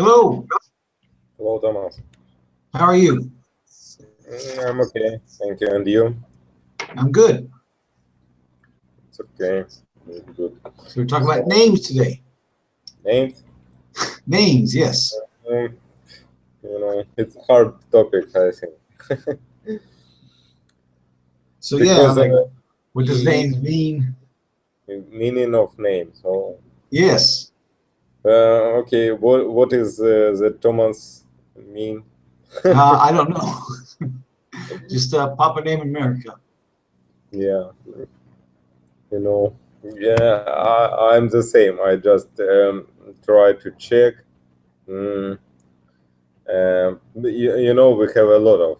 Hello. Hello, Thomas. How are you? I'm okay, thank you. And you? I'm good. It's okay. Good. So we're talking about names today. Names? Names, yes. You know, it's a hard topic, I think. So Because, yeah, like, what does names mean? Meaning of names. So, Yes. okay, what is the Thomas mean? I don't know. Just pop a name in America. Yeah, yeah, I'm the same. I just try to check. We have a lot of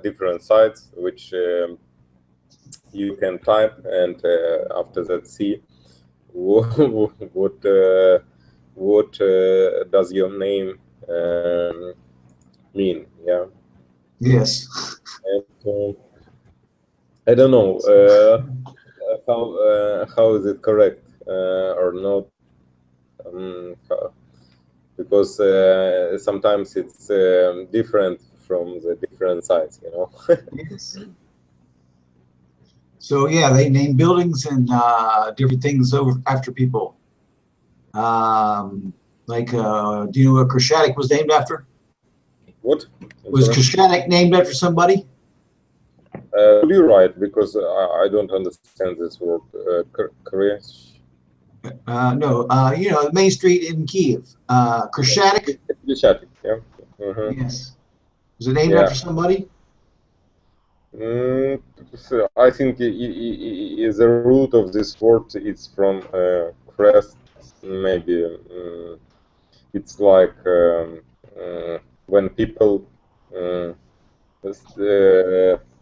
different sites which you can type, and after that see what does your name mean. Yeah. Yes. And, I don't know how is it correct or not, because sometimes it's different from the different sites, Yes. So yeah, they name buildings and different things after people. Like, do you know what Krishatic was named after? What? Was Krishatic named after somebody? Could you write, because I don't understand this word. No, the main street in Kiev. Krishatic? Krishatic, yeah. Mm-hmm. Yes. Was it named after somebody? So I think the root of this word is from crest, maybe. It's like when people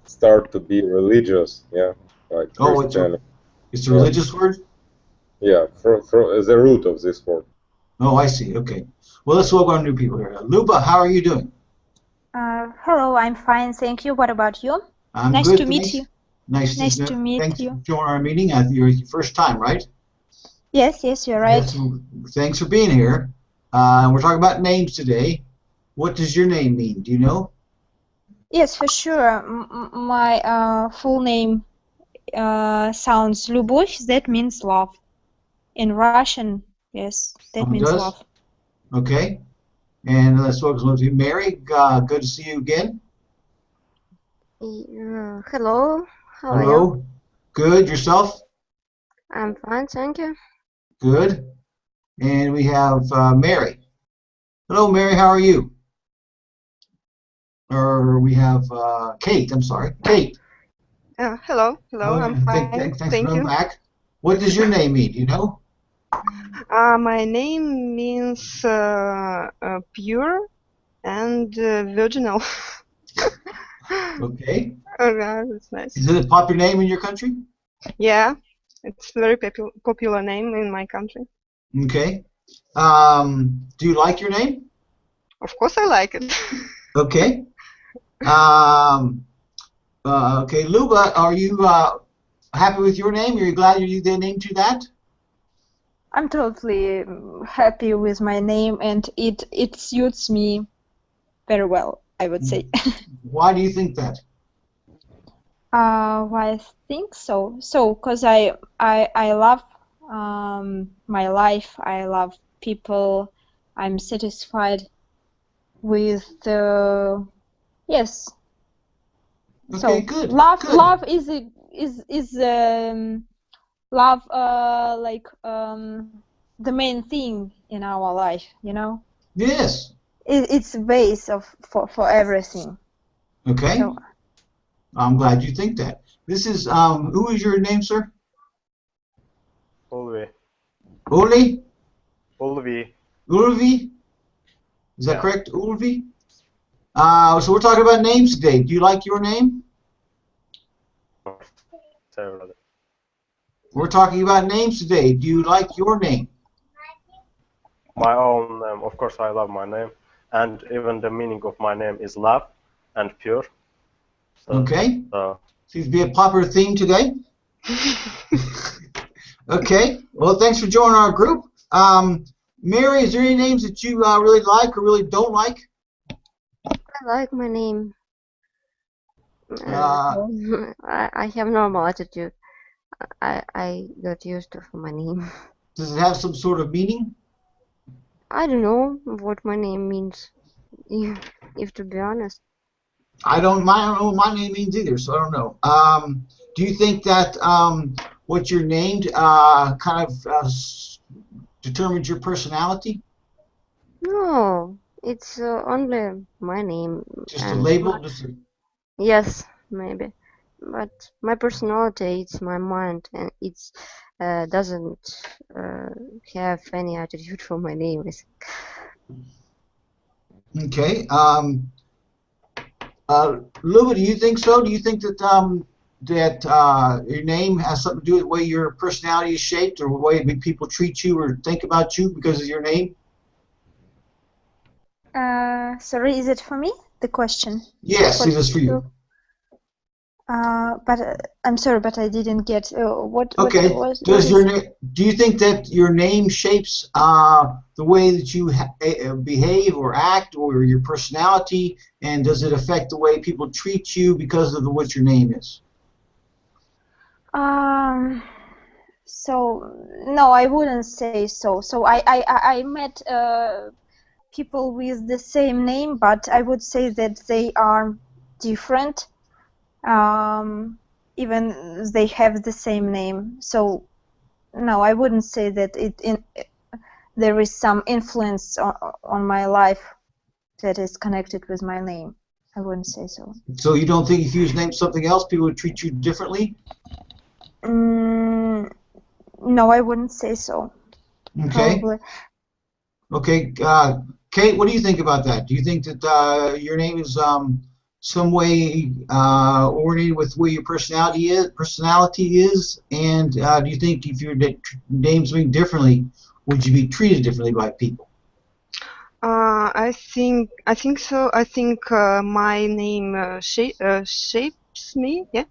start to be religious, yeah, like Christian. It's a religious word? Yeah, for the root of this word. Oh, I see. Okay. Well, let's welcome our new people here. Luba, how are you doing? Hello, I'm fine, thank you. What about you? I'm nice good, to meet you. Nice to meet you. Thanks for joining our meeting. You're your first time, right? Yes, you're right. Yes, thanks for being here. We're talking about names today. What does your name mean? Do you know? Yes, for sure. My full name sounds Любовь. That means love. In Russian, yes, that means love. Okay. And let's welcome to Mary. Good to see you again. Hello. How are you? Good. Yourself? I'm fine, thank you. Good. And we have Mary. Hello, Mary. How are you? Or we have Kate. I'm sorry, Kate. Hello. I'm fine. Thanks for coming back. What does your name mean? Do you know? My name means pure and virginal. Okay. That's nice. Is it a popular name in your country? Yeah, it's a very popular name in my country. Okay. Do you like your name? Of course I like it. Okay. Okay, Luba, are you happy with your name? Are you glad they named you that? I'm totally happy with my name, and it suits me very well, I would say. Why do you think that? Why I think so? Because I love my life. I love people. I'm satisfied with yes. Okay, so good. Love good. is love like the main thing in our life, Yes. It's the base for everything. Okay. So, I'm glad you think that. This is who is your name, sir? Ulvi. Uli? Ulvi. Ulvi? Is that correct? Ulvi? So we're talking about names today. Do you like your name? We're talking about names today. Do you like your name? My own name, of course I love my name. And even the meaning of my name is love and pure. So, okay. Seems to be a popular theme today. Okay. Well, thanks for joining our group. Mary, is there any names that you really like or really don't like? I like my name. Uh, I have normal attitude. I got used to my name. Does it have some sort of meaning? I don't know what my name means, if to be honest. I don't know what my name means either, so I don't know. Do you think that what you're named kind of determines your personality? No, it's only my name. Just a and label? Yes, maybe. But my personality, it's my mind, and it's doesn't have any attitude for my name. Okay. Luba, do you think so? Do you think that your name has something to do with the way your personality is shaped, or the way people treat you or think about you because of your name? Sorry, is it for me, the question? Yes, it is for you. But I'm sorry, but I didn't get what. Okay. Do you think that your name shapes the way that you behave or act, or your personality, and does it affect the way people treat you because of what your name is? So no, I wouldn't say so. So I met people with the same name, but I would say that they are different. Even they have the same name. So no, I wouldn't say that there is some influence on my life that is connected with my name. I wouldn't say so. So you don't think if you named something else, people would treat you differently? No, I wouldn't say so. Okay. Probably. Okay. Kate, what do you think about that? Do you think that your name is some way oriented with where your personality is, and do you think if your name's being differently, would you be treated differently by people? I think so. I think my name shapes me. Yeah.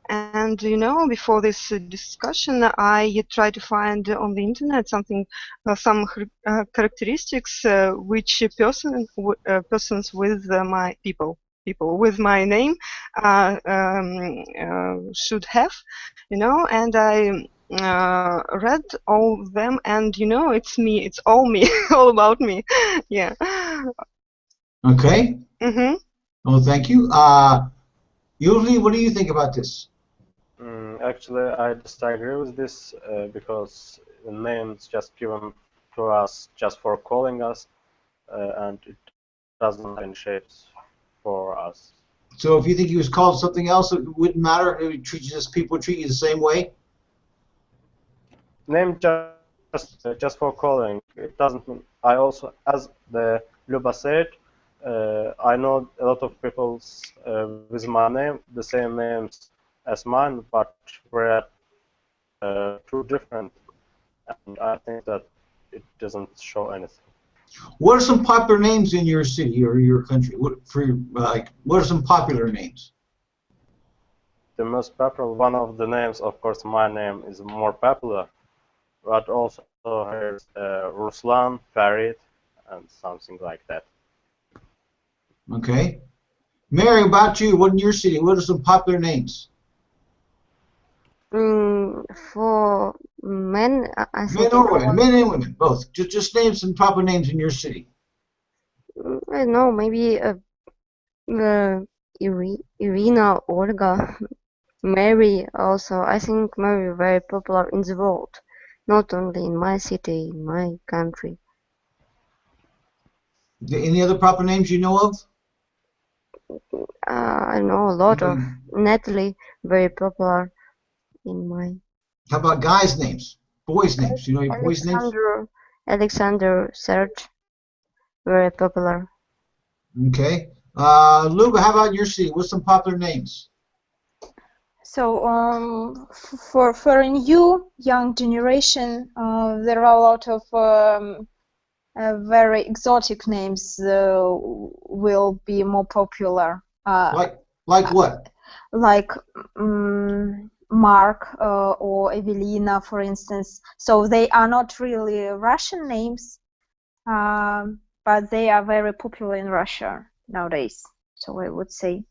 And you know, before this discussion, I tried to find on the internet some characteristics which persons with my people with my name should have, you know, and I read all of them, and you know, it's me, it's all me, all about me. Yeah. Okay. Mm-hmm. Well, thank you. Usually, what do you think about this? Actually, I disagree with this because the name is just given to us just for calling us, and it doesn't have any shapes for us. So if you think he was called something else, it wouldn't matter? It would treat you as people treat you the same way? Name just for calling. It doesn't mean. I also, as the Luba said, I know a lot of people with my name, the same names as mine, but we're too different, and I think that it doesn't show anything. What are some popular names in your city or your country? What are some popular names? The most popular, one of the names, of course, my name is more popular, but also here's Ruslan, Farid, and something like that. Okay. Mary, about you, what in your city? What are some popular names? For men, I think. Men or women? Men and women, both. Just name some popular names in your city. I don't know, maybe Irina, Olga, Mary also. I think Mary is very popular in the world, not only in my city, in my country. Any other popular names you know of? I know a lot of Natalie, very popular in my. How about guys' names? Boys' names? You know any boys' names? Alexander Serge, very popular. Okay. Luba, how about your city? What's some popular names? So for a new young generation, there are a lot of very exotic names will be more popular. Like what? Like Mark or Evelina, for instance. So they are not really Russian names, but they are very popular in Russia nowadays. So I would say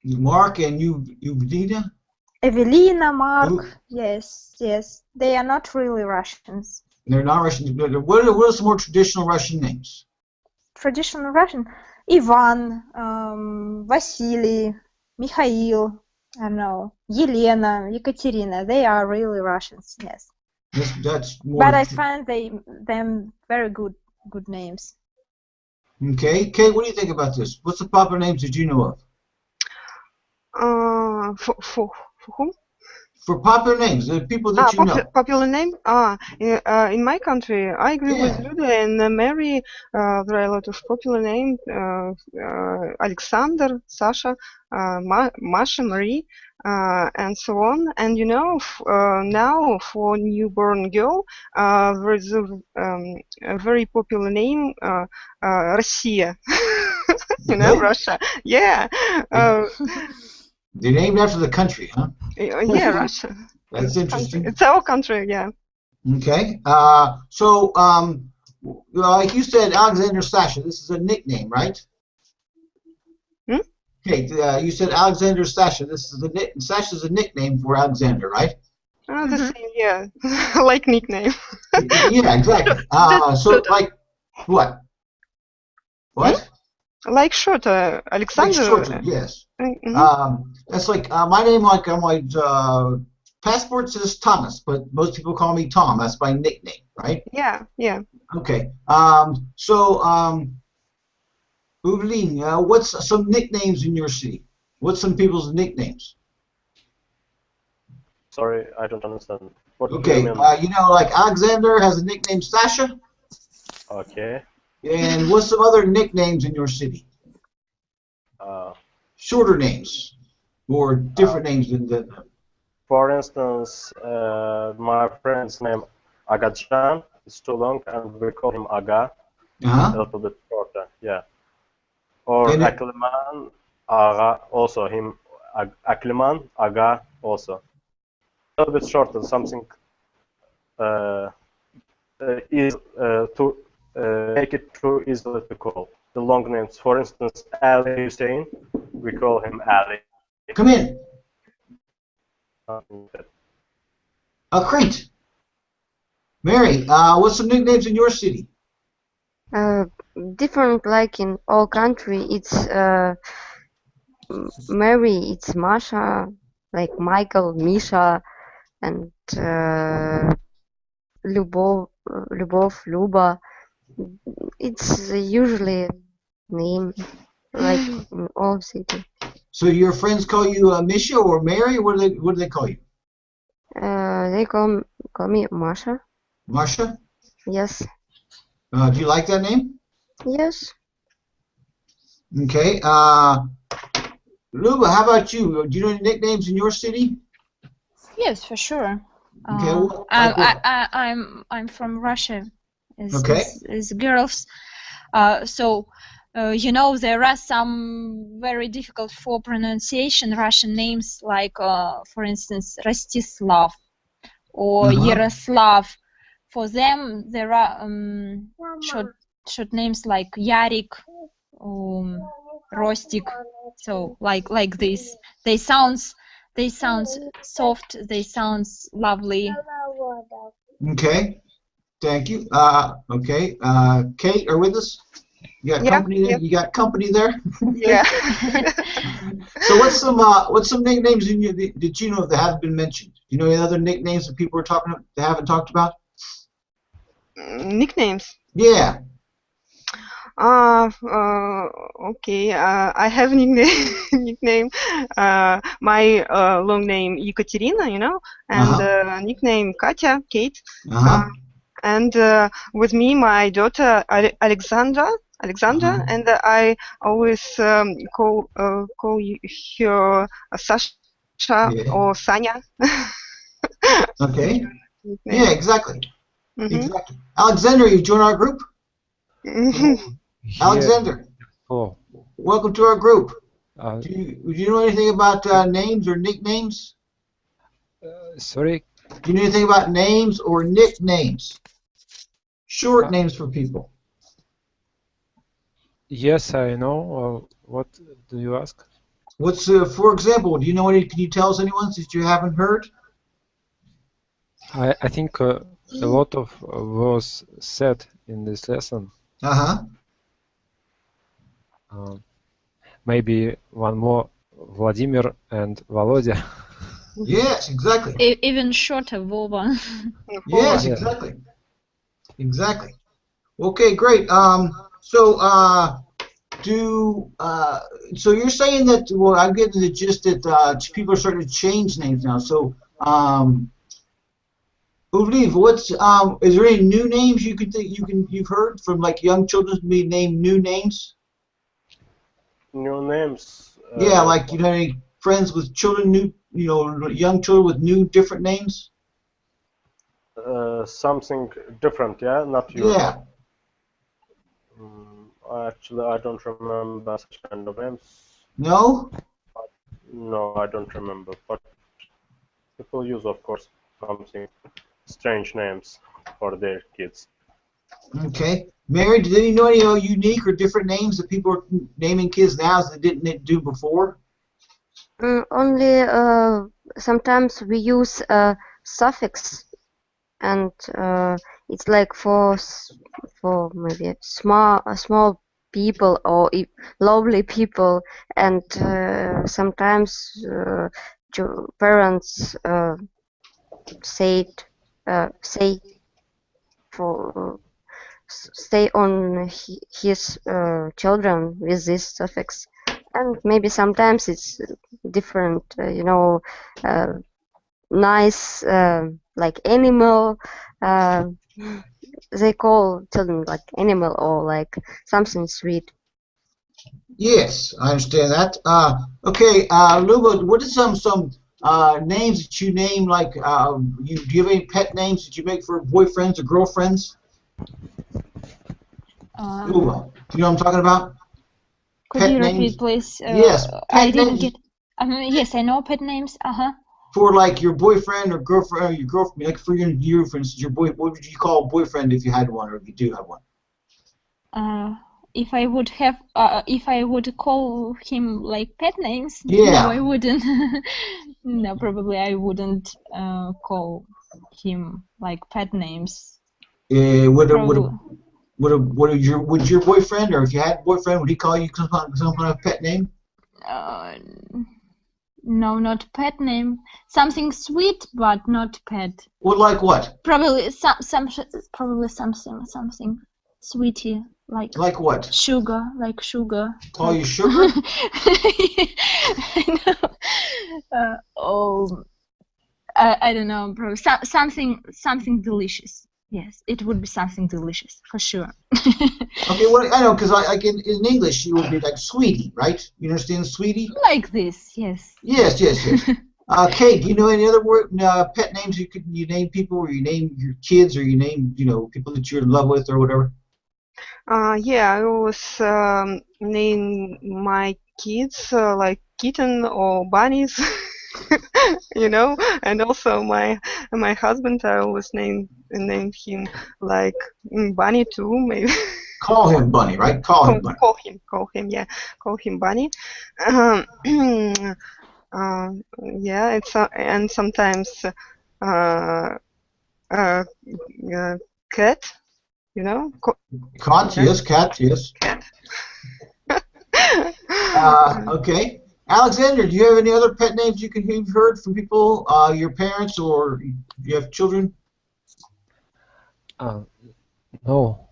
Mark and Evelina? Evelina, Mark, Ooh. yes. They are not really Russians. They're not Russian. What are some more traditional Russian names? Traditional Russian: Ivan, Vasily, Mikhail, I don't know, Yelena, Ekaterina. They are really Russians, yes. That's more. But I find them very good names. Okay, Kate, what do you think about this? What's the popular names that you know of? For whom? For popular names, the people that you know. Popular name? In my country, I agree with Luda and Mary. There are a lot of popular names: Alexander, Sasha, Masha, Marie, and so on. And you know, now for newborn girl, there is a very popular name, Россия. You know, Russia. Yeah. They're named after the country, huh? Yeah, Russia. That's interesting. It's our country, yeah. Okay. So, like you said, Alexander Sasha, this is a nickname, right? Okay, you said Alexander Sasha. Sasha is a nickname for Alexander, right? The same, yeah. Like nickname. Yeah, exactly. So, like, what? What? Like shorter, Alexander. Like shorter, yes. That's like my name. Like on my passport says Thomas, but most people call me Tom. That's my nickname, right? Yeah. Okay. Evelyn, what's some nicknames in your city? What's some people's nicknames? Sorry, I don't understand. What Okay. do you mean? You know, like Alexander has a nickname Sasha. Okay. And what's some other nicknames in your city? Shorter names or different names than that. For instance, my friend's name Agajan is too long, and we call him Aga. A little bit shorter, yeah. Or Akliman, Aga, also him. Akliman, Aga, also. A little bit shorter, something is to make it too easily to call. The long names, for instance, Ali Hussein, we call him Ali. Come in. Great. Mary, what's some nicknames in your city? Different, like in all country. It's Mary, it's Masha, like Michael, Misha, and Любовь, Luba. It's usually name like in all cities. So your friends call you Misha or Mary? What do they call you? They call me Masha. Marsha? Yes. Do you like that name? Yes. Okay. Luba, how about you? Do you know any nicknames in your city? Yes, for sure. Okay. I'm from Russia. As girls, so you know, there are some very difficult for pronunciation Russian names, like for instance Rostislav or Yaroslav. For them there are short names like Yarik, Rostik. So like this. They sound soft. They sound lovely. Okay. Thank you. Okay. Kate, are with us? You got company there? You got company there? Yeah. So what's some nicknames that you know that haven't been mentioned? Do you know any other nicknames that people are talking about that haven't talked about? Nicknames? Yeah. Okay. I have nickname. My long name Ekaterina, you know, and nickname Katya, Kate. And with me, my daughter Alexandra, and I always call her Sasha or Sanya. Okay. Yeah, exactly. Exactly. Alexander, you join our group? Alexander, welcome to our group. Do you know anything about names or nicknames? Sorry? Do you know anything about names or nicknames? Short names for people. Yes, I know. What do you ask? What's, for example, do you know any, can you tell us any ones that you haven't heard? I think a lot of was said in this lesson. Uh-huh. Maybe one more, Vladimir and Volodya. Yes, exactly. Even shorter, Vova. Yes, Yeah. exactly. Exactly. Okay, great. So you're saying that, well, I'm getting the gist that people are starting to change names now. So, Ulriv, is there any new names you could think you've heard from like young children being named new names? New names. Yeah, like you know, any friends with children, young children with new different names? Something different, yeah, not usual. Yeah. Actually, I don't remember such kind of names. No? No, I don't remember. But people use, of course, something strange names for their kids. Okay. Mary, do you know any unique or different names that people are naming kids now that they didn't do before? Only sometimes we use suffix, and it's like for maybe small people or lovely people, and sometimes parents say for stay on his children with this suffix, and maybe sometimes it's different, nice, like animal. They call children like animal or like something sweet. Yes, I understand that. Okay, Luba, what is some names that you name, like, do you have any pet names that you make for boyfriends or girlfriends? Luba, do you know what I'm talking about? Could Pet you names? repeat, please? Yes, I pet didn't names. get. Yes, I know pet names. For like your boyfriend or girlfriend, or your girlfriend, like for your, for instance, your boy, what would you call a boyfriend if you had one, or if you do have one? If I would have, if I would call him like pet names, Yeah. no, I wouldn't. No, probably I wouldn't call him like pet names. Would your boyfriend, or if you had a boyfriend, would he call you some kind of pet name? No, not pet name. Something sweet, but not pet. Well, like what? Probably probably something sweetie, like what? Sugar, like sugar. Call you sugar? No. I don't know, bro. Something delicious. Yes, it would be something delicious for sure. Okay, well, I know, because like in English, you would be like sweetie, right? You understand sweetie? Like this, yes. Yes. Kate, do you know any other pet names you name people, or you name your kids, or you name people that you're in love with, or whatever? Yeah, I always name my kids like kitten or bunnies, and also my husband, I always name him like Bunny too, maybe. Call him Bunny, right? Call him Bunny. Call him Bunny. Yeah, and sometimes cat. Cat, yes, cat, yes. Okay. Alexander, do you have any other pet names you've heard from people, your parents, or you have children? No.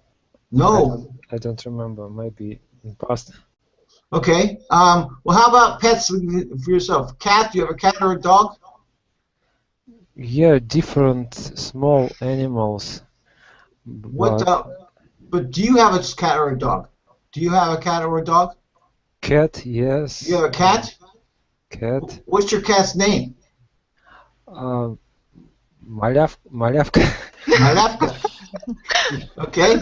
No. I don't remember. Maybe in past. Okay. Well, how about pets for yourself? Cat? Do you have a cat or a dog? Yeah, different small animals. But do you have a cat or a dog? Do you have a cat or a dog? Cat, yes. You have a cat? Cat. What's your cat's name? Malявka. Malявka. Okay.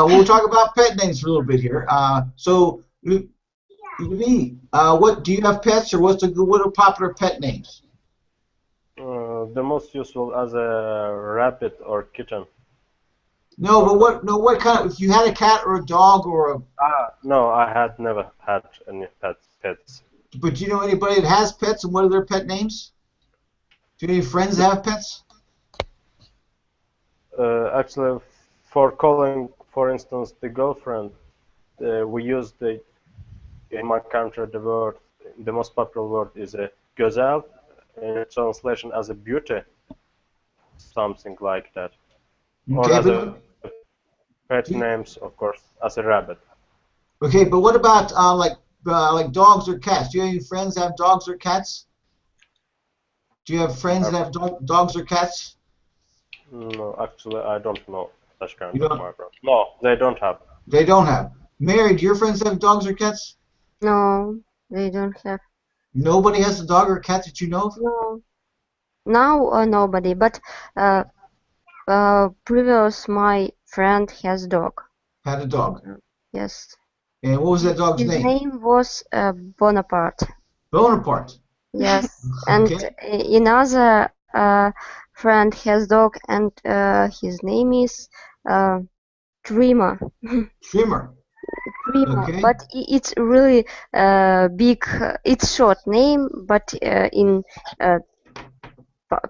We'll talk about pet names for a little bit here. So, what do you have pets, or what are popular pet names? The most useful as a rabbit or kitten. No, but what? No, what kind of? If you had a cat or a dog or a. No, I had never had any pets. But do you know anybody that has pets, and what are their pet names? Do you have any friends that have pets? Actually, for calling, for instance, the girlfriend, we use in my country the most popular word is a güzel, in translation as a beauty, something like that. Or Okay, as a pet names, of course, as a rabbit. Okay, but what about like dogs or cats? Do you have any friends that have dogs or cats? Do you have friends that have dogs or cats? No, actually, I don't know such kind You of don't? background. No, they don't have. They don't have. Mary, do your friends have dogs or cats? No, they don't have. Nobody has a dog or cat that you know of? No. Now nobody, but previous my friend has dog. Had a dog. Yes. And what was that dog's His name? name was Bonaparte. Bonaparte. Yes. And Okay. another friend has dog, and his name is Dreamer. Trimmer. Dreamer. Okay. But it's really big. It's short name, but in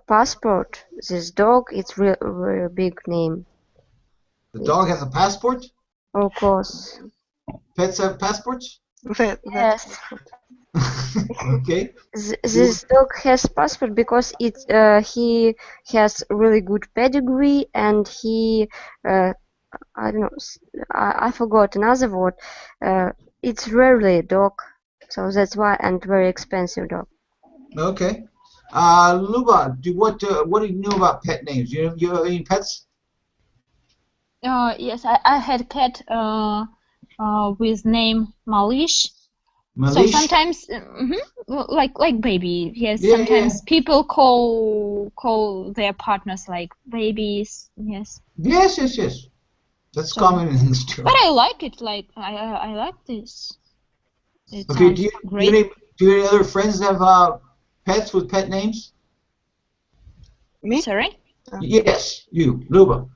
passport, this dog, it's really big name. The dog has a passport? Of course. Pets have passports? Yes. Okay. This dog has passport because he has really good pedigree, and he I don't know, I forgot another word. It's rarely a dog, so that's why, and very expensive dog. Okay. Luba, what do you know about pet names? You have any pets? Yes, I had cat with name Malish. Malish? So sometimes, like baby. Yes, Yeah, sometimes people call their partners like babies. Yes. Yes. That's common in English too. But I like it. Like I like this. It Okay. sounds great. Do you have any other friends that have pets with pet names? Me? Sorry? Yes, you, Luba.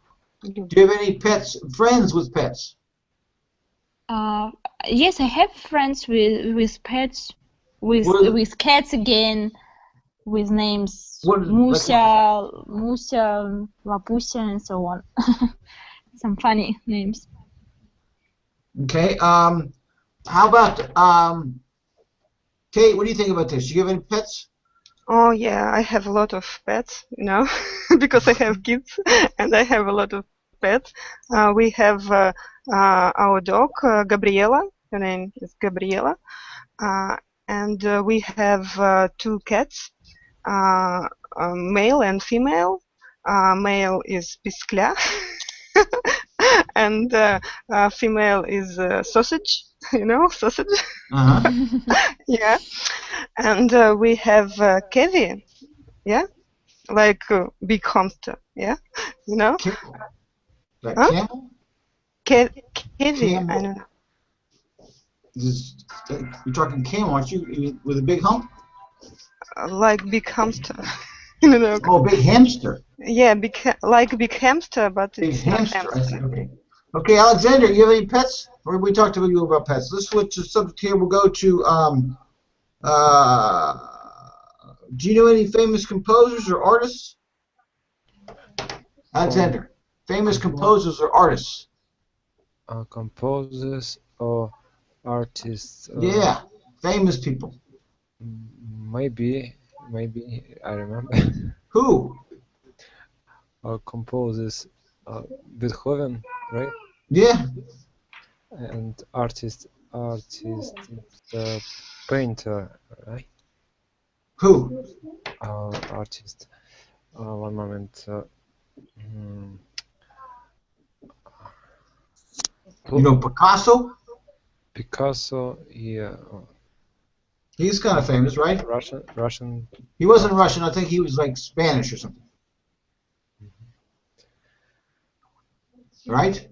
Do you have any friends with pets? Yes, I have friends with pets, with cats again, with names Musa, Lapusa, and so on. Some funny names. Okay. How about Kate? What do you think about this? Do you have any pets? Oh yeah, I have a lot of pets, because I have kids and I have a lot of pets. We have our dog, Gabriela. Her name is Gabriela. And we have 2 cats, male and female. Male is Piskля, and female is sausage. Sausage. Yeah. And we have Kevi, like big hamster, Camel. Like camel? Kevi, I don't know. You're talking camel, aren't you? With a big hump? Like big hamster. Oh, big hamster. Yeah, like big hamster, but Big it's not hamster. hamster. I see. Okay. Okay, Alexander, you have any pets? Or we talked to you about pets. Let's switch the subject here. We'll go to do you know any famous composers or artists? Alexander, famous composers or artists? Composers or artists? Yeah, famous people. Maybe I remember. Who? Composers, Beethoven, right? Yeah. And artist, painter, right? Who? Artist. One moment. You know Picasso? Picasso, yeah. He's kind of famous, right? Russian. He wasn't Russian. I think he was like Spanish or something. Right?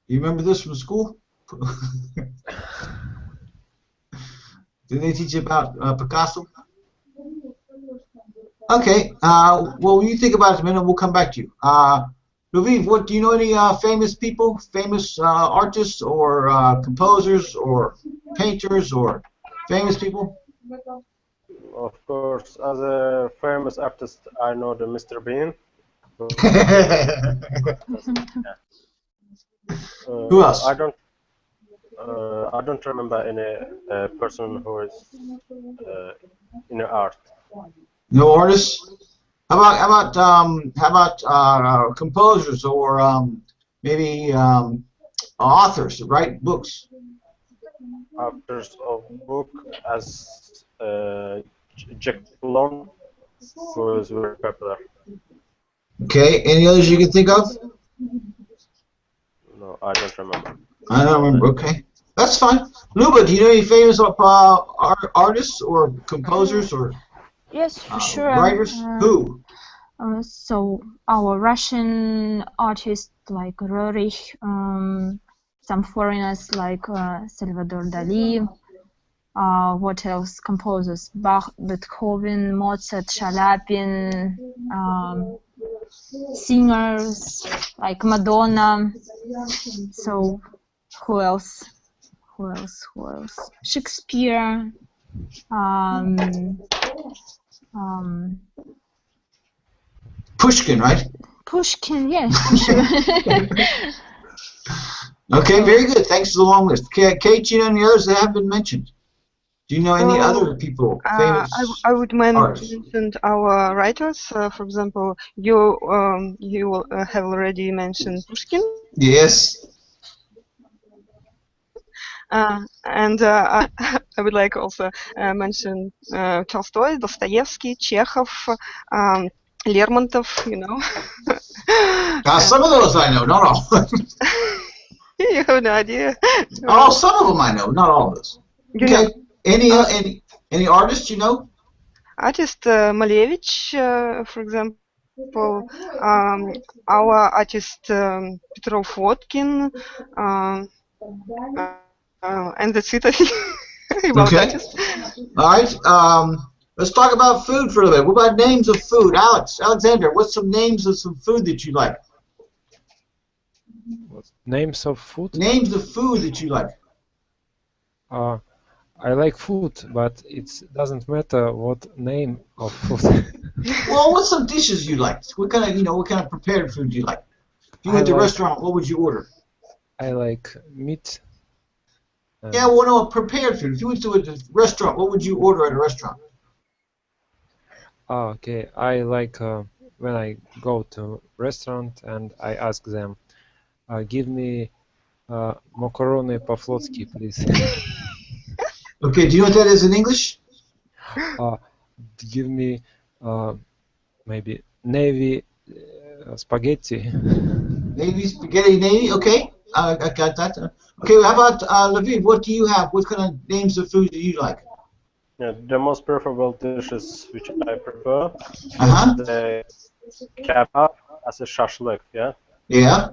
You remember this from school? Did they teach you about Picasso? Okay. Well, you think about it a minute. We'll come back to you. Lviv, what do you know? Any famous people, famous artists, or composers, or painters, or famous people? Of course, as a famous artist, I know the Mr. Bean. Who else? I don't remember any person who is in art. No artists? How about composers or maybe authors that write books? Authors of book as Jack London, who is very popular. Okay. Any others you can think of? No, I don't remember. I don't remember. Okay, that's fine. Luba, do you know any famous artists or composers or Yes, for sure. writers? Who? So our Russian artists like Rurich, some foreigners like Salvador Dali. What else? Composers: Bach, Beethoven, Mozart, Shalapin. Singers like Madonna. So who else? Shakespeare. Pushkin, right? Pushkin, yes, for sure. Okay, very good. Thanks for the long list. Kate, do you know any others that have been mentioned? Do you know any other people, famous I would artists? mention our writers. For example, you have already mentioned Pushkin. Yes. And I would like also mention Tolstoy, Dostoevsky, Chekhov, Lermontov, you know. Some of those I know, not all. You have no idea. Oh, some of them I know, not all of those. Okay. Any artists you know? Artist Malevich, for example. Our artist Petrov Vodkin. And that's it, I think. Okay. All right. Let's talk about food for a little bit. What about names of food? Alexander, what's some names of some food that you like? Names of food? Names of food that you like. I like food, but it doesn't matter what name of food. Well, what's some dishes you like? What kind of prepared food do you like? If you went to a restaurant, what would you order? I like meat. Yeah, well, no, prepared food. If you went to a restaurant, what would you order at a restaurant? Okay, I like when I go to restaurant and I ask them, give me macaroni po-flotski, please. Okay, do you know what that is in English? Give me maybe navy spaghetti. Navy spaghetti, navy. Okay, I got that. Okay, how about Lviv? What do you have? What kind of names of food do you like? Yeah, the most preferable dishes which I prefer The kebab as a shashlik, yeah? Yeah.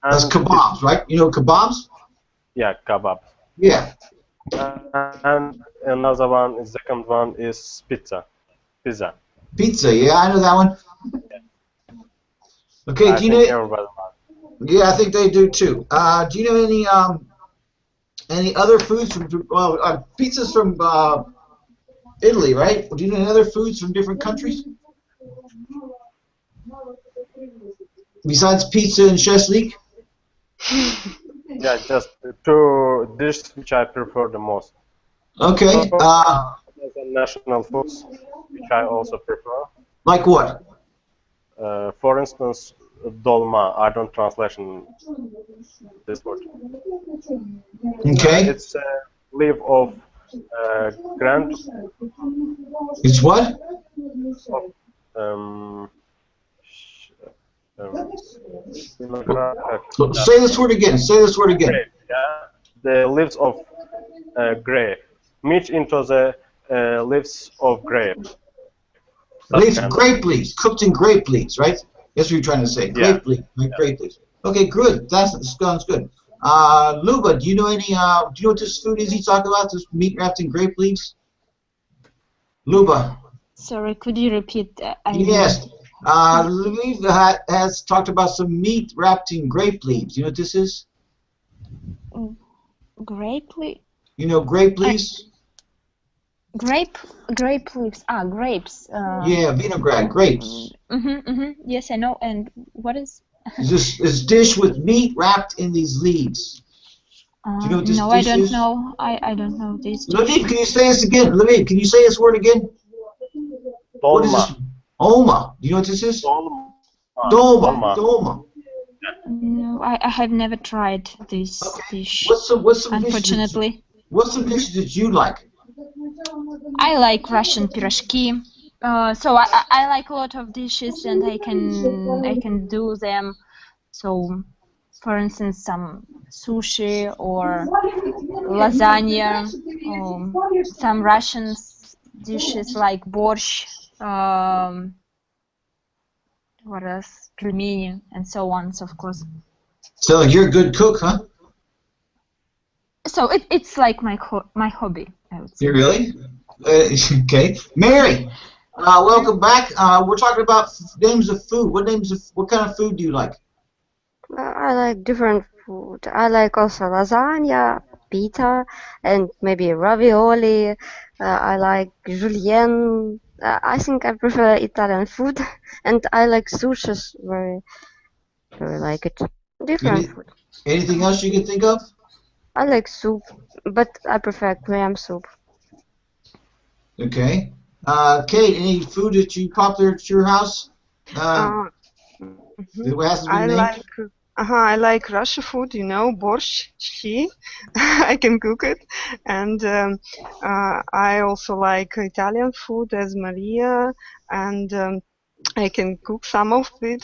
That's kebabs, right? You know kebabs? Yeah, kebab. Yeah. And another one, the second one is pizza. Pizza, yeah, I know that one. Okay, do you know? Everybody likes. Yeah, I think they do too. Do you know any other foods from? Well, pizza's from Italy, right? Do you know any other foods from different countries? Besides pizza and shashlik? Yeah, just two dishes which I prefer the most. Okay. National foods which I also prefer. Like what? For instance, dolma. I don't translation this word. Okay. It's a leaf of grand. It's what? Say this word again. Say this word again. Grape, yeah, the leaves of grape. Meat into the leaves of grape. Leaves, grape leaves, cooked in grape leaves, right? That's what you're trying to say. Grape leaves, like grape leaves. Okay, good. That sounds good. Luba, do you know any? Do you know what this food is he's talking about? This meat wrapped in grape leaves. Luba. Sorry, could you repeat? Yes. Lviv has talked about some meat wrapped in grape leaves. You know what this is? Grape leaf? You know grape leaves? Grape leaves. Grapes. Yeah, vinaigrette, grapes. Yes, I know. And what is? This dish with meat wrapped in these leaves. Do you know what this no, dish I don't is? know. I don't know this dish. Lviv, can you say this again? Lviv, can you say this word again? What is this? Olma. Do you know what this is? Dolma. No, I have never tried this dish. What's some unfortunately. What's some dishes that you like? I like Russian pirozhki. So I like a lot of dishes, and I can do them. So, for instance, some sushi or lasagna, some Russian dishes like borscht. What else? Pelmeni and so on, so of course. So you're a good cook, huh? So it's like my hobby, I would say. You really? Okay, Mary. Welcome back. We're talking about names of food. What kind of food do you like? I like different food. I like also lasagna, pizza, and maybe ravioli. I like julienne. I think I prefer Italian food, and I like sushis. Very like it. Different food. Anything else you can think of? I like soup, but I prefer clam soup. Okay. Kate, any food that you popular at your house? That hasn't been named? I like Russian food, you know, borscht, I can cook it, and I also like Italian food as Maria, and I can cook some of them.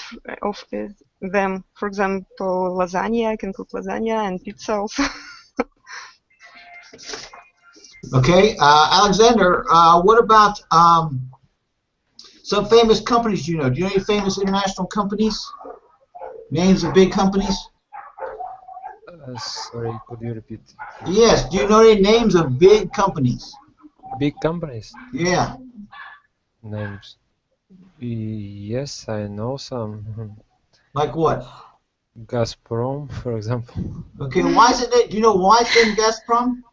For example, lasagna. I can cook lasagna and pizza also. Okay, Alexander. What about some famous companies you know? Do you know any famous international companies? Names of big companies? Sorry, could you repeat? Yes. Do you know any names of big companies? Big companies? Yeah. Names? Yes, I know some. Like what? Gazprom, for example. Okay, why is it? Do you know why it's named Gazprom?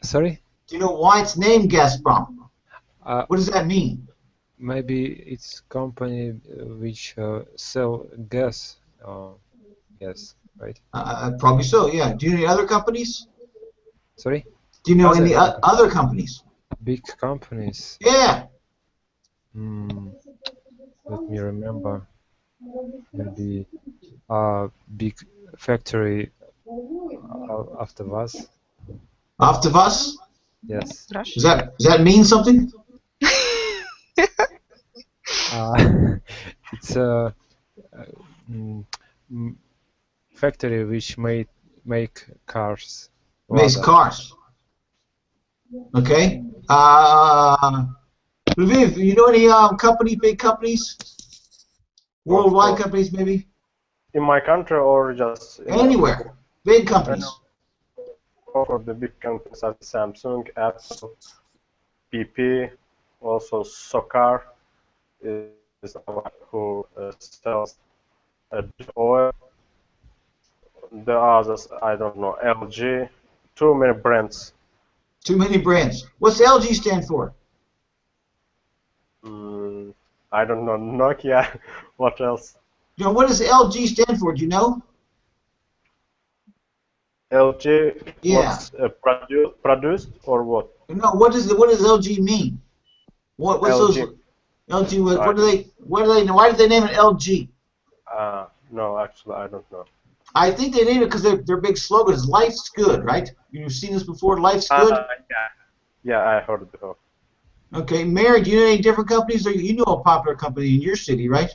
Sorry? Do you know why it's named Gazprom? What does that mean? Maybe it's company which sell gas. Yes, right? Probably so, yeah. Do you know any other companies? Sorry? Do you know any other companies? Big companies? Yeah. Let me remember. Maybe big factory after us. After us? Yes. Does that mean something? It's a factory which make cars. Makes cars. Okay. Lviv, you know any big companies? Worldwide companies, maybe? In my country or just anywhere? Big companies. For the big companies like Samsung, Apple, PP, also Sokar is the one who sells oil. The others, I don't know, LG, too many brands. Too many brands. What's LG stand for? I don't know, Nokia, what else? You know, what does LG stand for, do you know? LG, yeah. Produced or what? No, what does LG mean? What's LG. Those LG? What do they? Why did they name it LG? No, actually, I don't know. I think they named it because their big slogan is "Life's good," right? You've seen this before. Life's good. Yeah, I heard it before. Okay, Mary, do you know any different companies? Or you know a popular company in your city, right?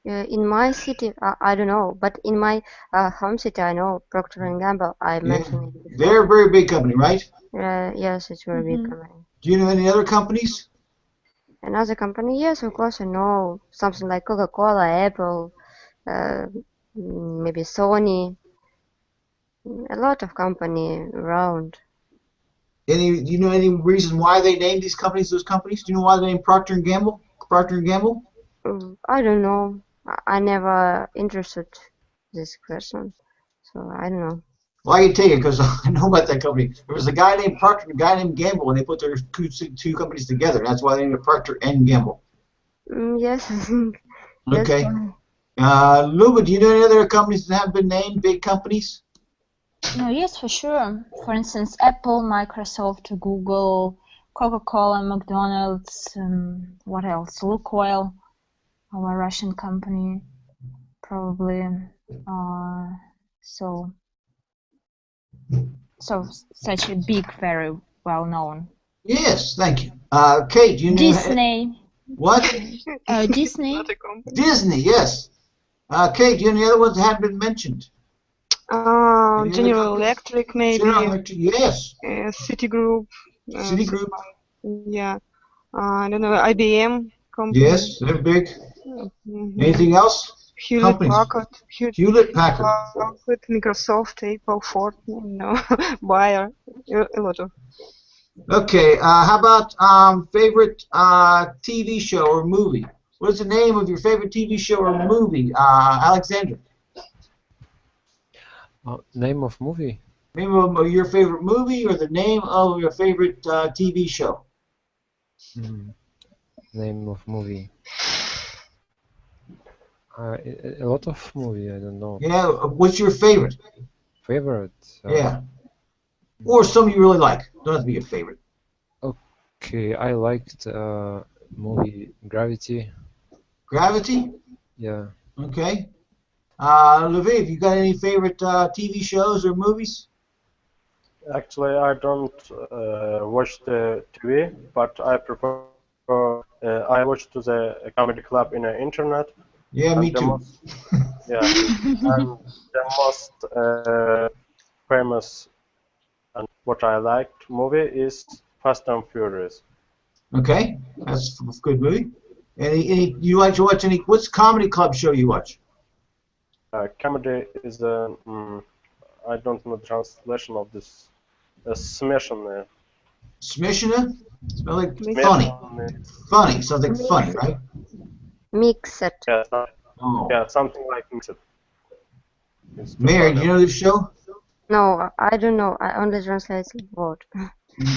In my city, I don't know, but in my home city, I know Procter & Gamble. I mentioned it before. They're a very big company, right? Yes, it's a very big company. Do you know any other companies? Another company? Yes, of course I know. Something like Coca-Cola, Apple, maybe Sony. A lot of company around. Do you know any reason why they named these companies those companies? Do you know why they named Procter and Gamble? Procter and Gamble? I don't know. I never interested this question, so I don't know. Well, I can take it because I know about that company. There was a guy named Procter and a guy named Gamble, and they put their two companies together. That's why they named it Procter and Gamble. Yes. Okay. Luba, do you know any other companies that have been named, big companies? No, yes, for sure. For instance, Apple, Microsoft, Google, Coca-Cola, McDonald's, what else? Lukoil, our Russian company, probably. So such a big, very well known. Yes, thank you. Kate, do you know Disney. What? Disney. Disney, yes. Kate, do you know any other ones that haven't been mentioned? General Electric, maybe. General Electric, yes. Citigroup. Citigroup. Yeah. I don't know. IBM company. Yes, they're big. Anything else? Hewlett-Packard. Hewlett-Packard. Microsoft, Apple, Ford, Bayer, a lot of. Okay, how about favorite TV show or movie? What is the name of your favorite TV show or movie, Alexander? Name of movie? Name of your favorite movie or the name of your favorite TV show? Name of movie. A lot of movie, I don't know. Yeah, what's your favorite? Favorite? Yeah. Or some you really like. Don't have to be your favorite. Okay, I liked movie Gravity. Gravity? Yeah. Okay. Lviv, you got any favorite TV shows or movies? Actually, I don't watch the TV, but I prefer. I watch to the comedy club in the internet. Yeah, me too. Yeah, and the most famous and what I liked movie is Fast and Furious. Okay, that's a good movie. Any you like to watch any? What's comedy club show you watch? Comedy is I don't know the translation of this. Smешанные. Smешанные? Spell like funny. Funny, sounds like funny, right? Mixed. Yeah, Oh. yeah, something like mixed. Mary, do you know this show? No, I don't know. I only translate the word.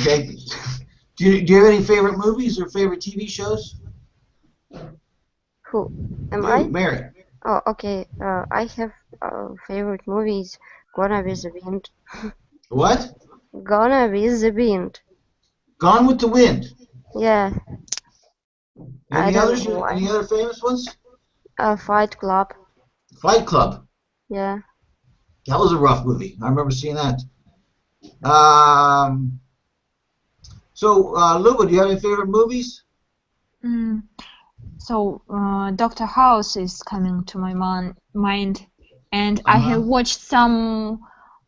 Okay. Do you have any favorite movies or favorite TV shows? Who? Am You, I? Mary. Oh, okay. I have favorite movies. Gonna with the Wind. What? Gonna with the Wind. Gone with the Wind. Yeah. Any others? Any other famous ones? Fight Club. Fight Club. Yeah. That was a rough movie. I remember seeing that. So, Luba, do you have any favorite movies? So, Dr. House is coming to my mind, and I have watched some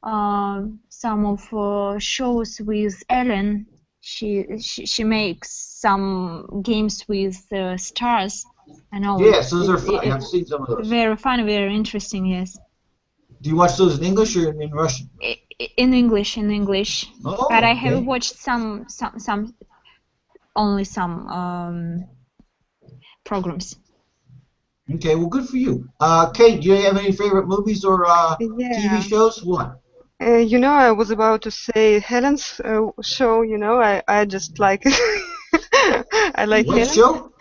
of shows with Ellen. She makes some games with stars. I know. Yes, those are fun. I've seen some of those. Very fun, very interesting. Yes. Do you watch those in English or in Russian? In English, in English. Oh, but I have watched only some programs. Okay, well, good for you. Kate, do you have any favorite movies or TV shows? What? You know, I was about to say Helen's show. You know, I just like I like what Helen. Show?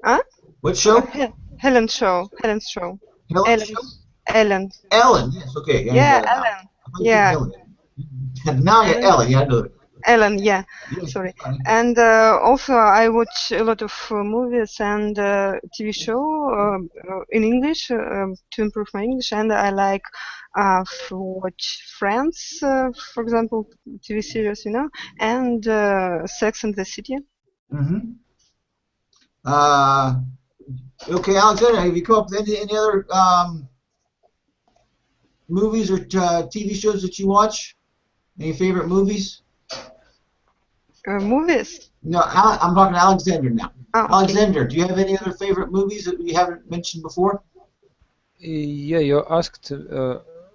Huh? What show? Helen's show. Helen's show. Ellen. Show? Ellen. Ellen. Yes. Okay. Yeah, Ellen. Yeah. Now you're Ellen. Yeah, I know it. Ellen, yeah, sorry. And also I watch a lot of movies and TV show in English to improve my English, and I like watch Friends, for example, TV series, you know, and Sex and the City. Mm-hmm. Okay, Alexander, have you come up with any other movies or TV shows that you watch? Any favorite movies? Movies? No, I'm talking to Alexander now. Oh, okay. Alexander, do you have any other favorite movies that we haven't mentioned before? Yeah, you asked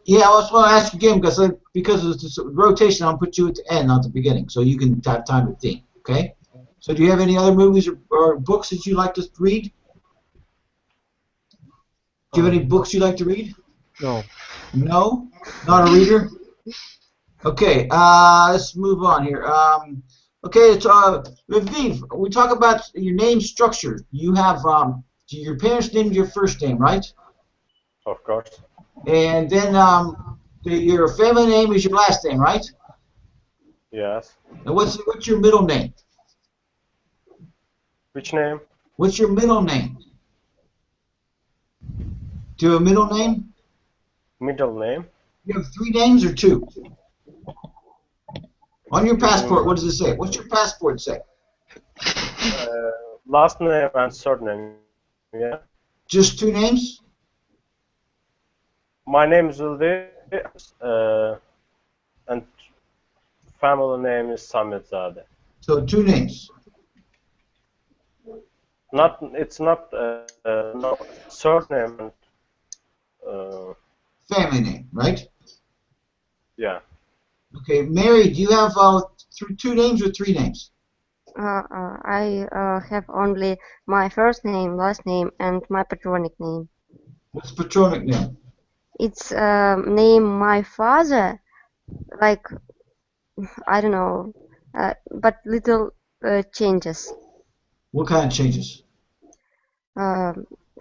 Yeah, I was want to ask you again because of this rotation, I'll put you at the end, not the beginning, so you can have time to think. Okay. So do you have any other movies or books that you like to read? Do you have any books you like to read? No. No? Not a reader? Okay, let's move on here. Okay, it's Raviv, we talk about your name structure. You have your parents named your first name, right? Of course. And then your family name is your last name, right? Yes. And what's your middle name? Which name? What's your middle name? Do you have a middle name? Middle name? You have 3 names or 2? On your passport, what does it say? What's your passport say? Last name and surname. Yeah. Just 2 names? My name is Ulvi, and family name is Samitzadeh. So 2 names. It's not no surname and Family name, right? yeah. Okay, Mary, do you have 2 names or 3 names? I have only my first name, last name, and my patronic name. What's patronic name? It's name my father, like I don't know, but little changes. What kind of changes?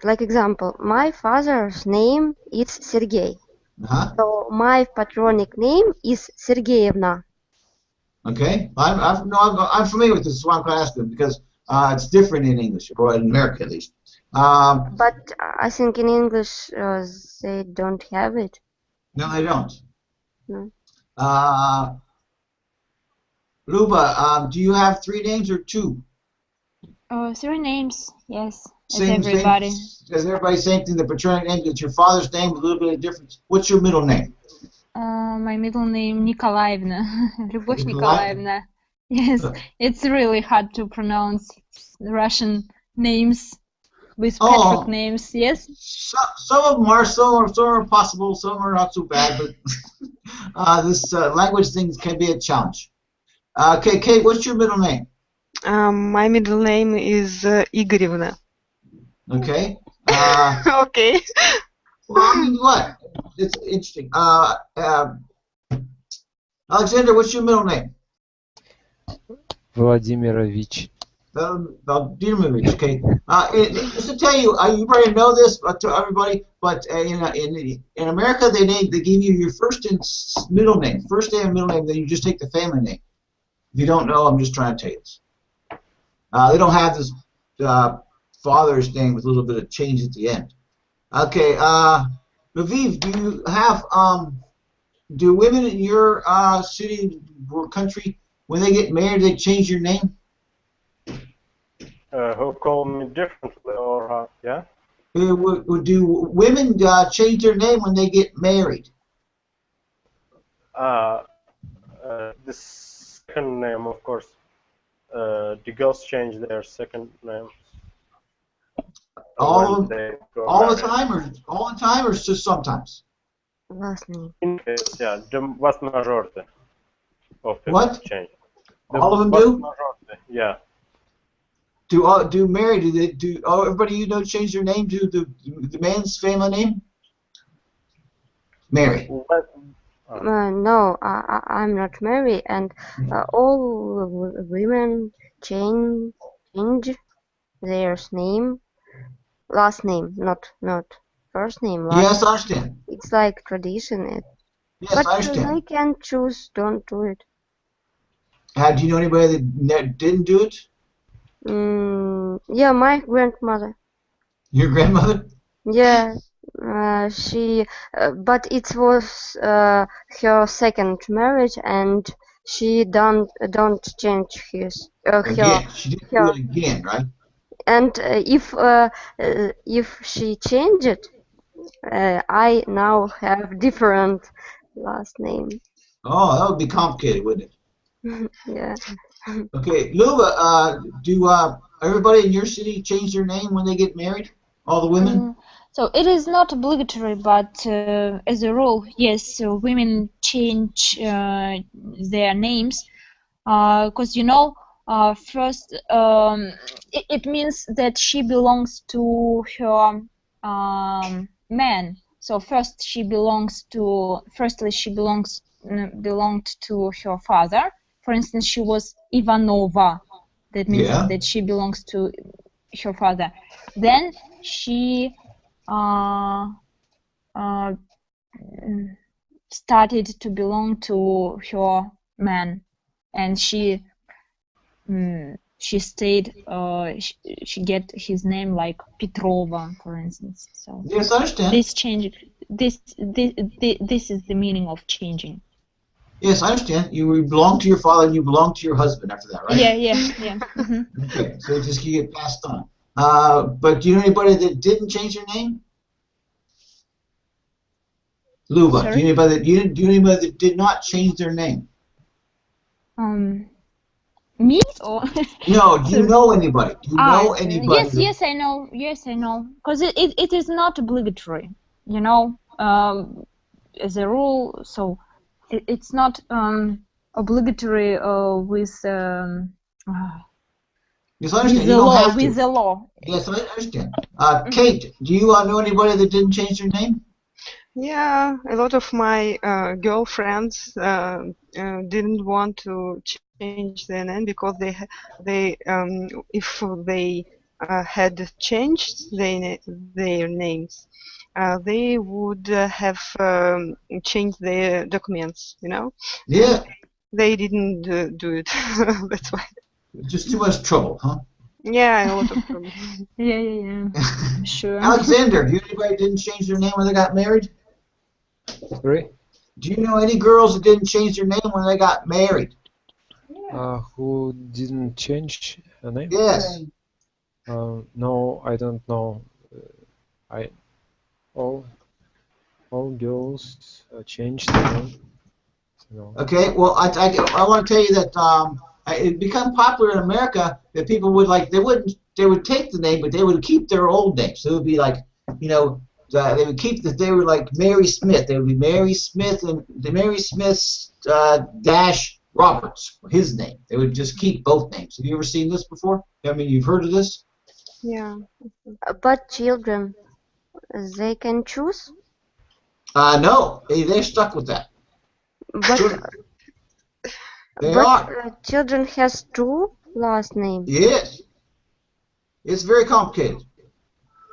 Like example, my father's name is Sergey. So my patronic name is Sergeyevna. Okay, I'm familiar with this. That's why I'm kind of asking because it's different in English, or in America at least. But I think in English they don't have it. No, they don't. No. Luba, do you have 3 names or 2? 3 names, yes. Same, as everybody. As everybody, same thing. The patronic name, it's your father's name with a little bit of difference. What's your middle name? My middle name Nikolaevna. Любовь Nikolaevna. Yes, it's really hard to pronounce Russian names with Patrick names. Yes. Some of them are, some are possible, some are not so bad, but this language thing can be a challenge. Okay, Kate, what's your middle name? My middle name is Igorevna. Okay. Okay. Well, I mean, what? It's interesting. Alexander, what's your middle name? Vladimirovich. Vladimirovich. Okay. Just to tell you, you probably know this, to everybody, but in America, they give you your first and middle name, first name and middle name, then you just take the family name. If you don't know, I'm just trying to tell you this. They don't have this father's name with a little bit of change at the end. Okay, Raviv, do you have do women in your city or country, when they get married, they change your name? Who call me differently or yeah? Do women change their name when they get married? The second name, of course. The girls change their second names. All the time, or just sometimes? Last name. Yeah, the vast majority of people change. All of them do? Majority, yeah. Do married? Do everybody you know change their name to the man's family name? Mary. No, I'm not married, and all women change their name, last name, not first name. Yes, I understand. It's like tradition. Yes, but I understand. they can choose. Don't do it. Do you know anybody that didn't do it? Yeah, my grandmother. Your grandmother? Yeah. She, but it was her second marriage, and she don't change his again. She didn't do it again, right? And if she changed it, I now have different last name. Oh, that would be complicated, wouldn't it? Yeah. Okay, Luba, do everybody in your city change their name when they get married? All the women? So it is not obligatory, but as a rule, yes, women change their names because first it means that she belongs to her man. So firstly she belonged to her father. For instance, she was Ivanova. That means that she belongs to her father. Then she started to belong to her man, and she stayed. She get his name like Petrova, for instance. So yes, I understand. This change. This is the meaning of changing. Yes, I understand. You belong to your father and you belong to your husband after that, right? Yeah. Mm-hmm. Okay, so just you get passed on. But do you know anybody that didn't change their name? Luba, Sorry? do you know anybody that did not change their name? Me or No, do you know anybody? Do you know anybody? Yes, I know. Yes, I know. Because it is not obligatory, as a rule. So it's not obligatory with Yes, I understand. You don't have to. with the law. Yes, I understand. Kate, do you know anybody that didn't change their name? Yeah, a lot of my girlfriends didn't want to change their name because if they had changed their names, they would have changed their documents, Yeah. They didn't do it. That's why. Just too much trouble, huh? Yeah, a lot of trouble. Yeah. Sure. Alexander, do you know anybody that didn't change their name when they got married? Sorry? Do you know any girls that didn't change their name when they got married? Who didn't change her name? Yes. No, I don't know. All girls changed their name. No. Okay. Well, I want to tell you that it became popular in America that people would they would take the name, but they would keep their old name. So it would be like, they would keep they were like Mary Smith. They would be Mary Smith and the Mary Smith dash Roberts, his name. They would just keep both names. Have you ever seen this before? I mean, you've heard of this? Yeah. But children, they can choose? No, they're stuck with that. But children has two last names. Yes. It's very complicated.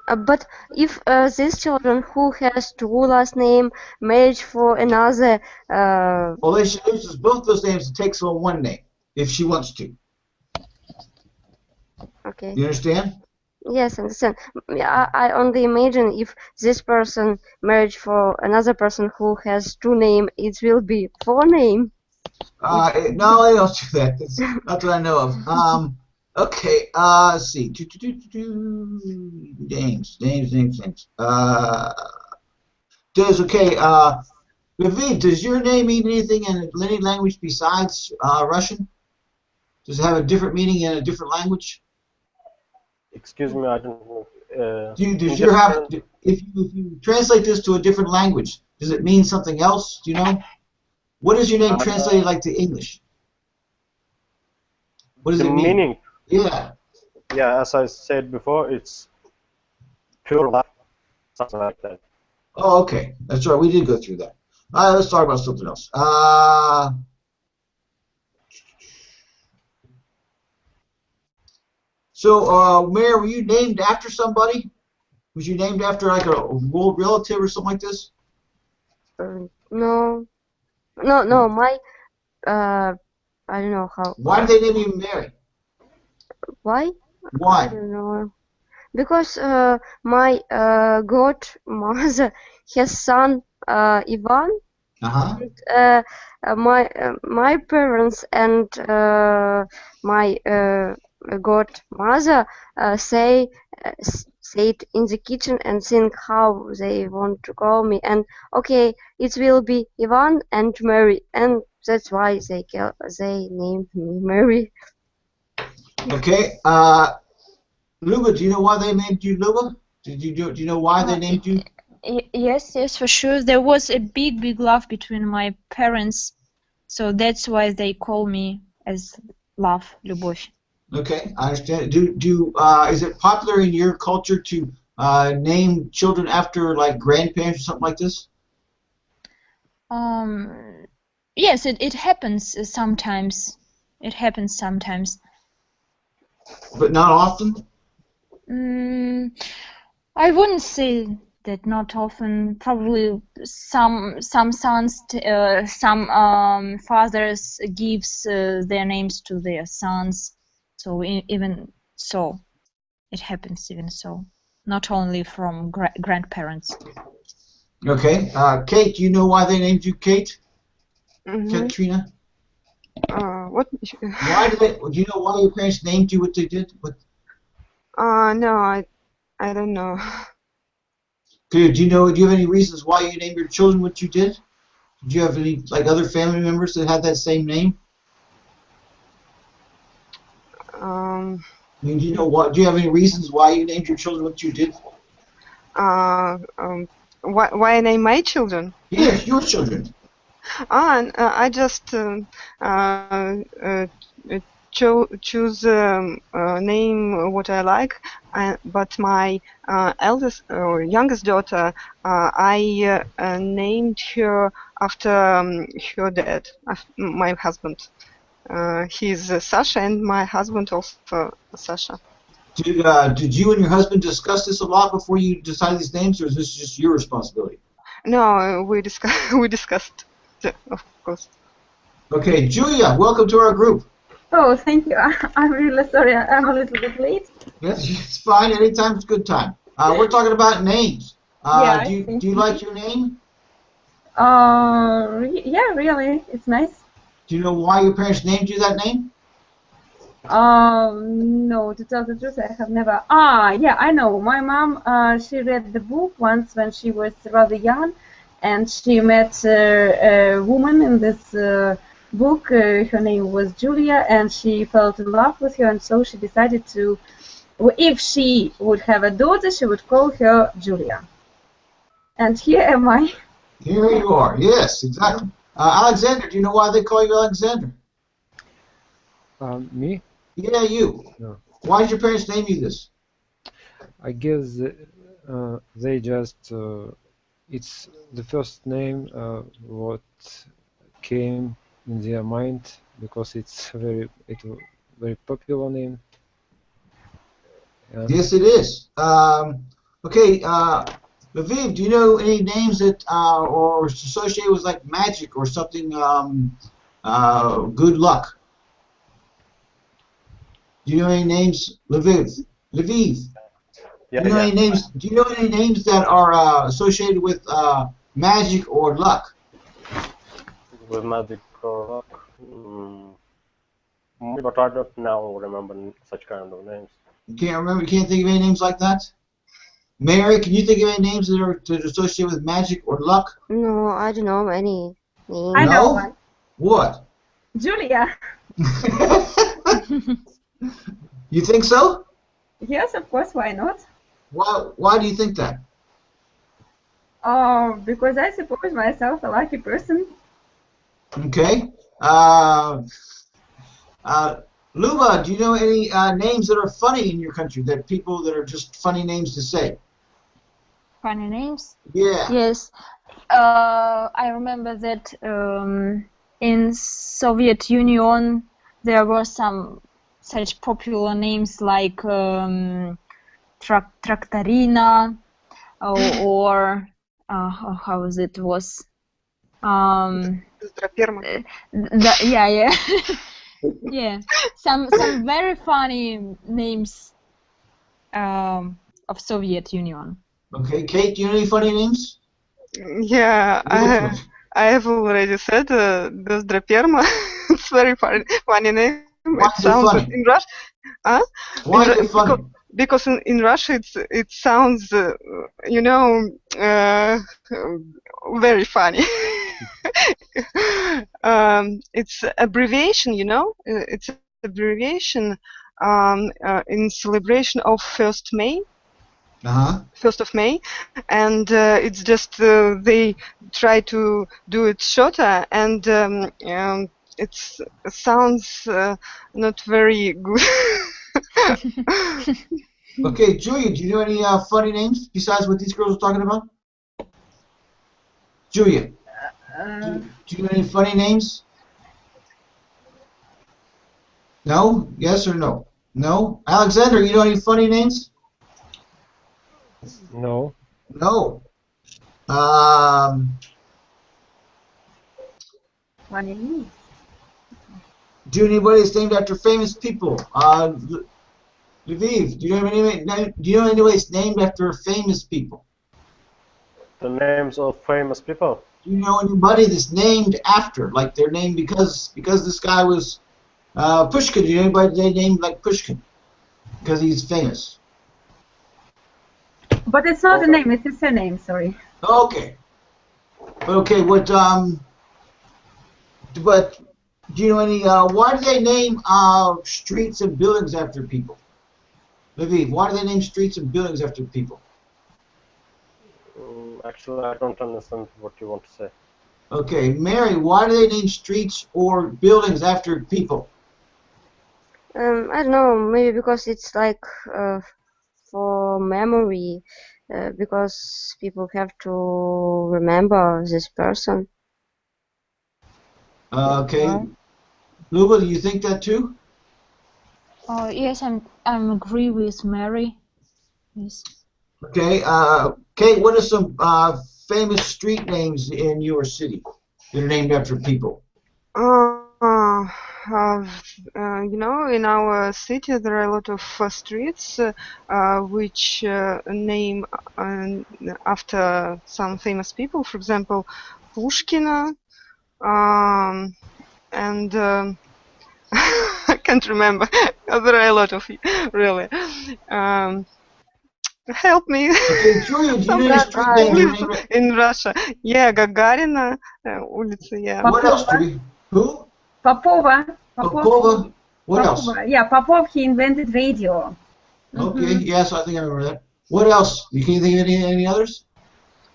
But if these children who has two last name marriage for another, well, they should use both those names and takes on one name if she wants to. Okay. You understand? Yes, understand. I only imagine if this person marriage for another person who has two name, it will be four name. No, they don't do that. That's not that I know of. Okay. Let's see. Names. Viviv, does your name mean anything in any language besides Russian? Does it have a different meaning in a different language? Excuse me, I don't know. If you translate this to a different language, does it mean something else? Do you know? What is your name translated like to English? What does it mean? Meaning? Yeah. Yeah, as I said before, it's pure love, something like that. Oh, okay. That's right. We did go through that. All right, let's talk about something else. So, Mayor, were you named after somebody? Was you named after like a world relative or something like this? No. My I don't know how. Why did they name you Mary? Why? Why? I don't know. Because my godmother has son Ivan. And, my parents and my godmother say it in the kitchen and think how they want to call me, and okay, it will be Ivan and Mary, and that's why they named me Mary. Okay. Luba, do you know why they named you Luba? Do you know why they named you? Yes, for sure. There was a big love between my parents, so that's why they call me as love, любовь. Okay, I understand. Is it popular in your culture to name children after like grandparents or something like this? Yes, it happens sometimes. It happens sometimes. But not often? I wouldn't say that not often. Probably some sons, some fathers gives their names to their sons. So even so, it happens even so. Not only from grandparents. Okay. Kate, do you know why they named you Kate? Katrina? What? Why did do you know why your parents named you what they did? No, I don't know. Do you have any reasons why you named your children what you did? Did you have any like other family members that had that same name? I mean, do you have any reasons why you named your children what you did? Why I name my children? Yes, your children. I just choose name what I like, but my eldest or youngest daughter, I named her after her dad, my husband. He's Sasha, and my husband also Sasha. Did you and your husband discuss this a lot before you decided these names, or is this just your responsibility? No, we discussed, of course. Okay, Julia, welcome to our group. Oh, thank you. I'm really sorry. I'm a little bit late. Yes, it's fine. Anytime's a good time. We're talking about names. Yeah, do you like your name? Yeah, really. It's nice. Do you know why your parents named you that name? No, to tell the truth, I have never. Yeah, I know. My mom, she read the book once when she was rather young, and she met a woman in this book. Her name was Julia, and she fell in love with her, and so she decided to, if she would have a daughter, she would call her Julia. And here am I. Here you are. Yes, exactly. Alexander, do you know why they call you Alexander? Me? Yeah, you. No. Why did your parents name you this? I guess they just it's the first name what came in their mind because it's very popular name. Yes, it is. Okay, Lviv, do you know any names that are associated with like magic or something? Good luck. Do you know any names, Lviv? Yeah, do you know any names? Do you know any names that are associated with magic or luck? With magic or luck, but I don't now remember such kind of names. You can't remember? You can't think of any names like that? Mary, can you think of any names that are associated with magic or luck? No, I don't know any names. I know one. What? Julia. You think so? Yes, of course. Why not? Why do you think that? Because I suppose myself a lucky person. Okay. Luba, do you know any names that are funny in your country, that people that are just funny names to say? Funny names? Yeah. Yes. I remember that in Soviet Union there were some such popular names like Traktorina or how was it was yeah yeah some very funny names of Soviet Union. Okay, Kate, do you know any funny names? Yeah, I have already said Dozdraperma. It's very funny name. Why is it funny? In Russian. Why is it funny? Because in Russia it sounds, very funny. It's abbreviation, It's abbreviation in celebration of 1st May. 1st of May, and it's just they try to do it shorter, and it sounds not very good. Okay, Julia, do you know any funny names besides what these girls are talking about? Julia, do you know any funny names? No? Yes or no? No? Alexander, you know any funny names? No. No. Funny names. Do you know anybody that's named after famous people? Lviv, do you know anybody that's named after famous people? The names of famous people? Do you know anybody that's named after, like they're named because this guy was Pushkin? Do you know anybody they named like Pushkin because he's famous? But it's not a name; it's a surname. Sorry. Okay. Okay. What? But do you know any? Why do they name streets and buildings after people? Lviv, why do they name streets and buildings after people? Actually, I don't understand what you want to say. Okay, Mary, why do they name streets or buildings after people? I don't know, maybe because it's like for memory, because people have to remember this person. Okay. Luba, do you think that too? Yes, I'm agree with Mary. Yes. Okay. Kate, what are some famous street names in your city that are named after people? You know, in our city there are a lot of streets which name after some famous people. For example, Pushkina, and I can't remember. There are a lot of really. Help me. Okay, Julia, do you know any street names in Russia? Yeah, Gagarina, улица, yeah. What else, Julia? Who? Popova. Popova. What else? Yeah, Popov, he invented radio. Okay, yes, I think I remember that. What else? You can think of any others?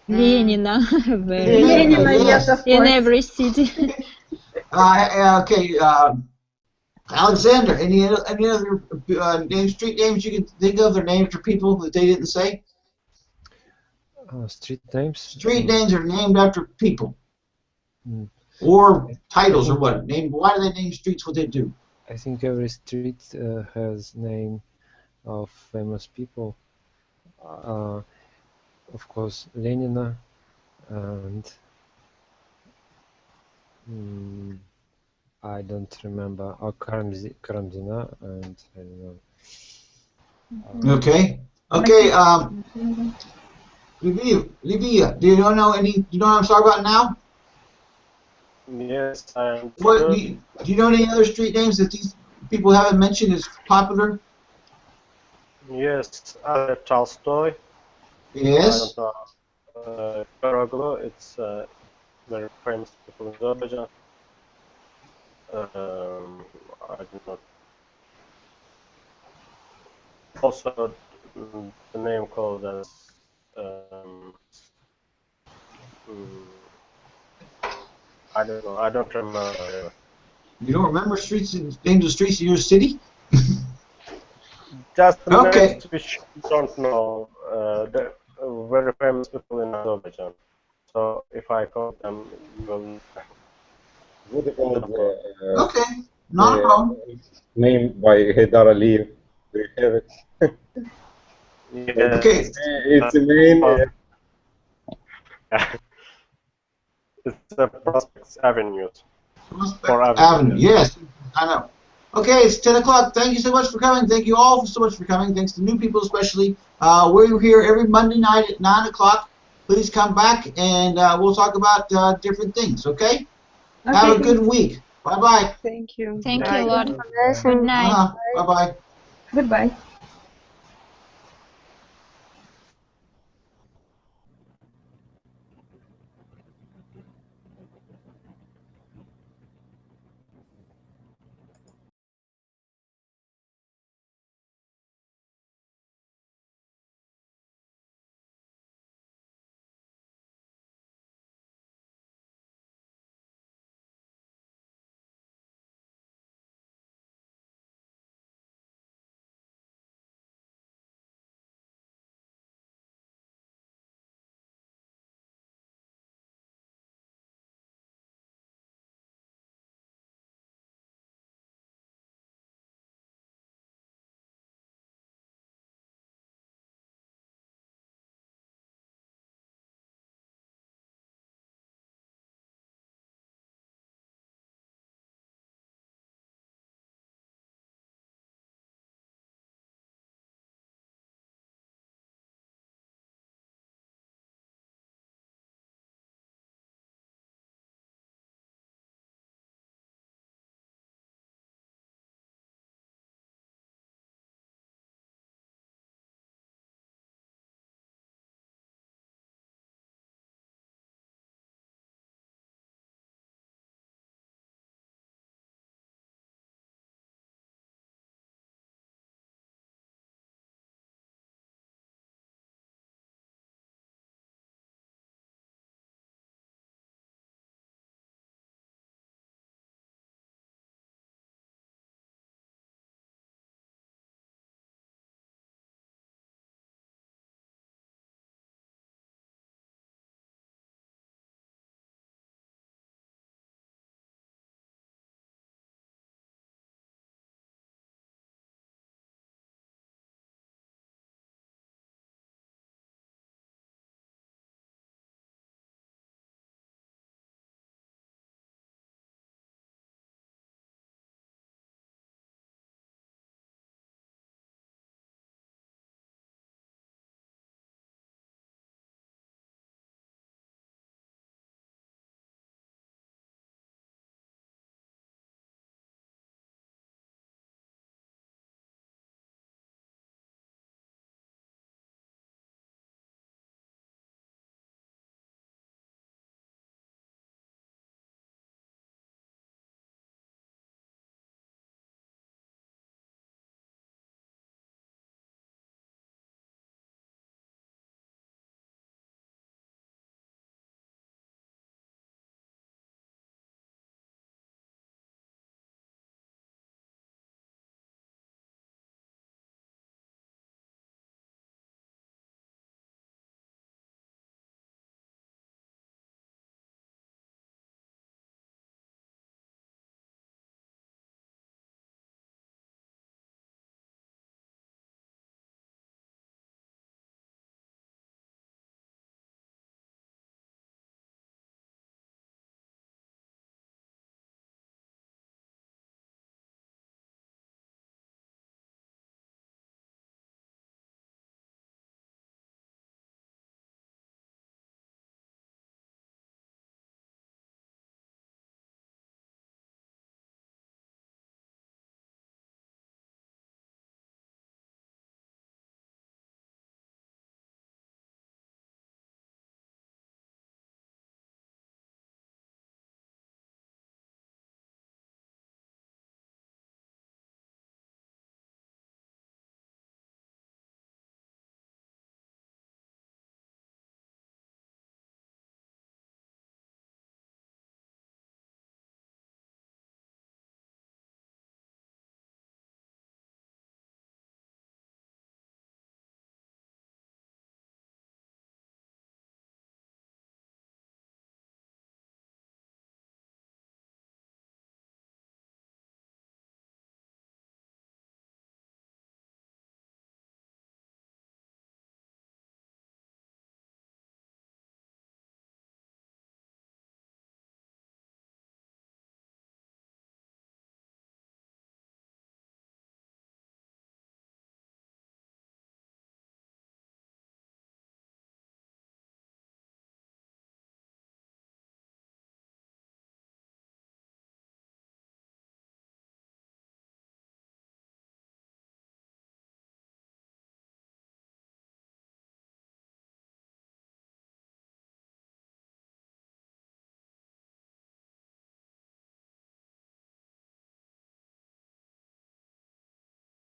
Lenina. Lenina, yes, of course. In every city. Okay, Alexander, any other street names you can think of? They're named after people that they didn't say? Street names? Street names are named after people. Or titles or what? Why do they name streets what they do? I think every street has name of famous people. Of course, Lenina and I don't remember. Karamzina and I don't know. Okay. Okay. Livia, do you know any? Do you know what I'm talking about now? Yes, I'm. What do you know any other street names that these people haven't mentioned as popular? Yes, Tolstoy. Yes. Karaglo, it's very famous people in Azerbaijan. I don't know. Also, the name called as I don't know. I don't remember. You don't remember names of streets in your city? Just the okay. names which you don't know. The very famous people in Azerbaijan. So if I call them, you will. Okay, not a problem. Named by Haidar Aliyev. Do you have it? Yes. Okay. It's a name. It's a Prospect Avenue. Prospect Avenue. Yes, I know. Okay, it's 10 o'clock. Thank you so much for coming. Thank you all so much for coming. Thanks to new people especially. We're here every Monday night at 9 o'clock. Please come back and we'll talk about different things, okay? Have a good week. Bye-bye. Thank you. Thank you a lot. Good night. Bye-bye. Goodbye.